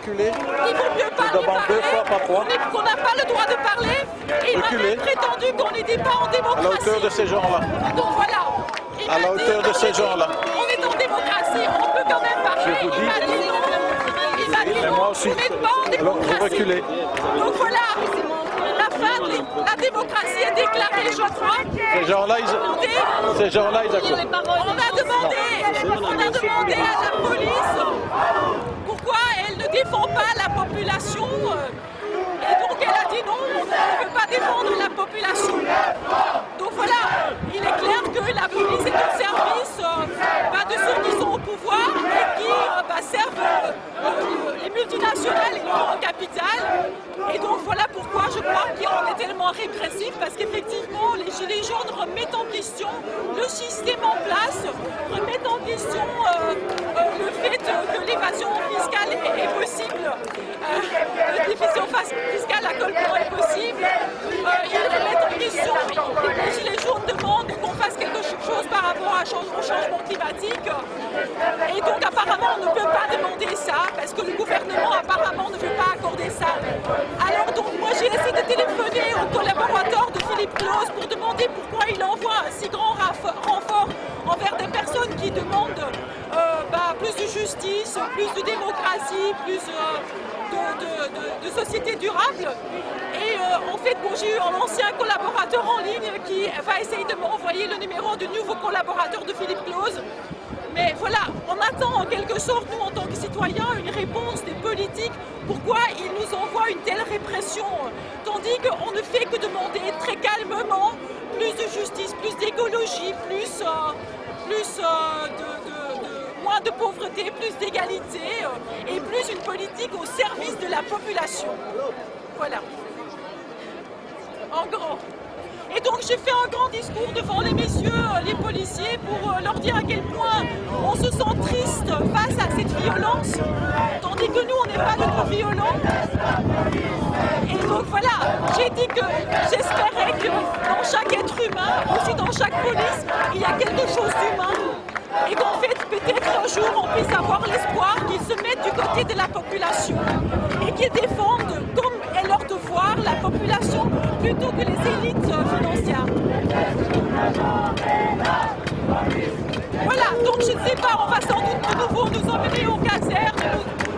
reculer. Il vaut mieux pas Je lui demande parler, 2 fois, pas 3. qu'on n'a pas le droit de parler. Et il m'a Reculez. même prétendu qu'on n'était pas en À démocratie. la hauteur de ces gens-là. Donc voilà. Il À m'a la dit hauteur de qu'on ces était- gens-là. On est en démocratie, on peut quand même parler. Je vous Il dis- m'a dit non. Il m'a dit Et non, moi aussi. vous n'êtes pas en Alors vous démocratie. reculez. Donc voilà, la fin de la démocratie est déclarée, je crois. Ces gens-là, ils acceptent. On a demandé à la police pourquoi elle ne défend pas la population. Et donc elle a dit non, on ne veut pas défendre la population. Donc voilà, il est clair que la police est au service de ceux qui sont au pouvoir et qui servent les multinationales et le grand capital. Et donc voilà pourquoi je crois qu'on est tellement répressif, parce qu'effectivement les Gilets jaunes remettent en question le système en place, remettent en question le fait que l'évasion fiscale est possible, l'évasion fiscale à col blanc est possible. Ils remettent en question, les Gilets jaunes demandent qu'on fasse quelque chose par rapport au changement climatique. Et donc apparemment on ne peut pas demander ça, parce que le gouvernement apparemment ne veut pas accorder ça. Alors donc moi j'ai essayé de téléphoner au collaborateur de Philippe Claus pour demander pourquoi il envoie un si grand renfort envers des personnes qui demandent plus de justice, plus de démocratie, plus de société durable. Et en fait, bon, j'ai eu un ancien collaborateur en ligne qui va essayer de m'envoyer le numéro du nouveau collaborateur de Philippe Claus. Mais voilà, on attend en quelque sorte, nous en tant que citoyens, une réponse des politiques. Pourquoi ils nous envoient une telle répression, tandis qu'on ne fait que demander très calmement plus de justice, plus d'écologie, moins de pauvreté, plus d'égalité et plus une politique au service de la population. Voilà. En gros. Et donc j'ai fait un grand discours devant les messieurs, les policiers, pour leur dire à quel point on se sent triste face à cette violence, tandis que nous on n'est pas du tout violents. Et donc voilà, j'ai dit que j'espérais que dans chaque être humain, aussi dans chaque police, il y a quelque chose d'humain. Et qu'en fait, peut-être un jour, on puisse avoir l'espoir qu'ils se mettent du côté de la population et qu'ils défendent, comme est leur devoir, la population plutôt que les élites financières. Voilà, donc je ne sais pas, on va sans doute de nouveau nous emmener aux casernes,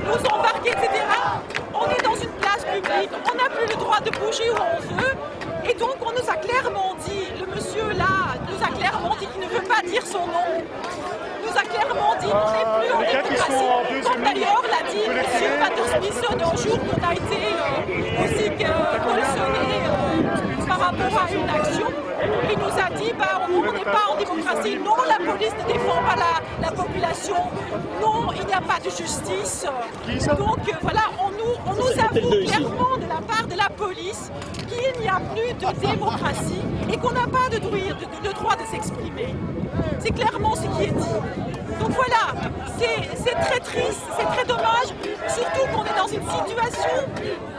nous embarquer, etc. On est dans une place publique, on n'a plus le droit de bouger où on veut. Et donc on nous a clairement dit, le monsieur là nous a clairement dit qu'il ne veut pas dire son nom, nous a clairement dit qu'on n'est plus en démocratie, comme d'ailleurs l'a dit M. Patterson un jour qu'on a été aussi collectionné par rapport à une action. Il nous a dit on n'est pas en démocratie, non la police ne défend pas la population, non il n'y a pas de justice. Donc voilà, on nous avoue clairement de la part de la police qu'il n'y a plus de démocratie et qu'on n'a pas le droit de s'exprimer. C'est clairement ce qui est dit. Donc voilà, c'est très triste, c'est très dommage, surtout qu'on est dans une situation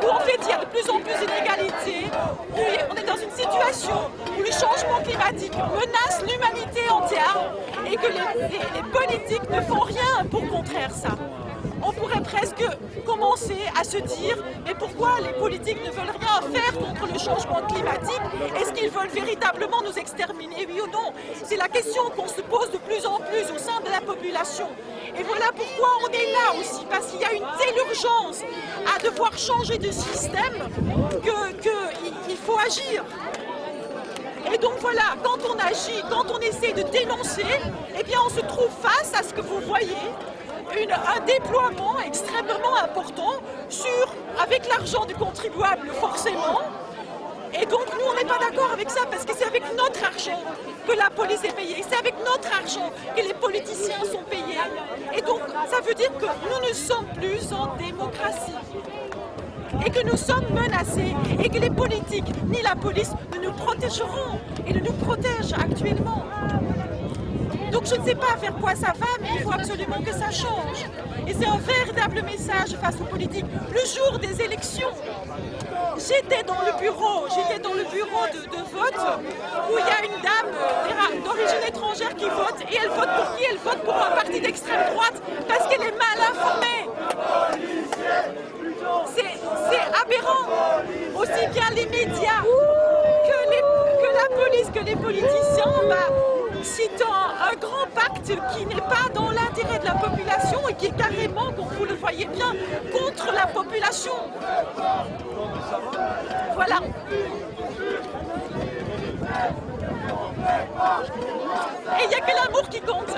où en fait il y a de plus en plus d'inégalités, où on est dans une situation où le changement climatique menace l'humanité entière et que les politiques ne font rien pour contrer ça. On pourrait presque commencer à se dire mais pourquoi les politiques ne veulent rien faire contre le changement climatique? Est-ce qu'ils veulent véritablement nous exterminer, oui ou non? C'est la question qu'on se pose de plus en plus au sein de la population. Et voilà pourquoi on est là aussi, parce qu'il y a une telle urgence à devoir changer de système qu'il faut agir. Et donc voilà, quand on agit, quand on essaie de dénoncer, eh bien on se trouve face à ce que vous voyez, un déploiement extrêmement important avec l'argent du contribuable forcément. Et donc nous on n'est pas d'accord avec ça parce que c'est avec notre argent que la police est payée, c'est avec notre argent que les politiciens sont payés. Et donc ça veut dire que nous ne sommes plus en démocratie. Et que nous sommes menacés et que les politiques ni la police ne nous protégeront et ne nous protègent actuellement. Donc je ne sais pas vers quoi ça va, mais il faut absolument que ça change. Et c'est un véritable message face aux politiques. Le jour des élections, j'étais dans le bureau de vote où il y a une dame d'origine étrangère qui vote et elle vote pour qui? Elle vote pour un parti d'extrême droite parce qu'elle est mal informée. aberrant. Aussi bien les médias que la police, que les politiciens, citant un grand pacte qui n'est pas dans l'intérêt de la population et qui est carrément, comme vous le voyez bien, contre la population. Voilà. Et il n'y a que l'amour qui compte.